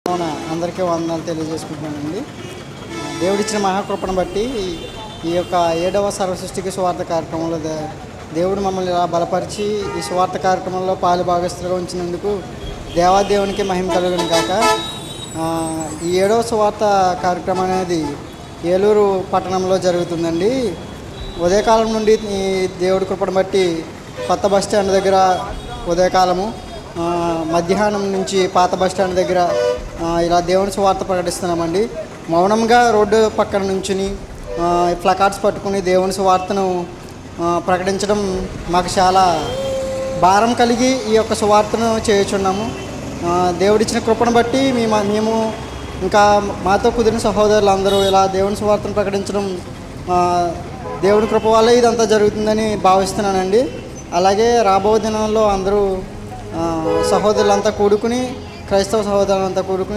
అవునా, అందరికీ వందనాలు తెలియజేసుకుంటున్నానండి. దేవుడిచ్చిన మహాకృపను బట్టి ఈ యొక్క 7వ సర్వసృష్టికి సువార్త కార్యక్రమంలో దేవుడు మమ్మల్ని ఇలా బలపరిచి ఈ సువార్త కార్యక్రమంలో పాలు భాగస్తులుగా ఉంచినందుకు దేవాదేవునికి మహిమ కలుగును గాక. ఈ 7వ సువార్త కార్యక్రమం అనేది ఏలూరు పట్టణంలో జరుగుతుందండి. ఉదయకాలం నుండి ఈ దేవుడి కృపను బట్టి కొత్త బస్ స్టాండ్ దగ్గర ఉదయకాలము, మధ్యాహ్నం నుంచి పాత బస్ స్టాండ్ దగ్గర ఇలా దేవుని సువార్త ప్రకటిస్తున్నామండి. మౌనంగా రోడ్డు పక్కన నుంచుని ప్లకార్డ్స్ పట్టుకుని దేవుని సువార్తను ప్రకటించడం మాకు చాలా భారం కలిగి ఈ యొక్క సువార్తను చేయుచున్నాము. దేవుడిచ్చిన కృపను బట్టి మేము ఇంకా మాతో కుదిరిన సహోదరులు అందరూ ఇలా దేవుని సువార్తను ప్రకటించడం దేవుని కృప వల్ల ఇదంతా జరుగుతుందని భావిస్తున్నానండి. అలాగే రాబో దినాల్లో అందరూ సహోదరులంతా కూడుకుని, క్రైస్తవ సహోదరులంతా కూడుకుని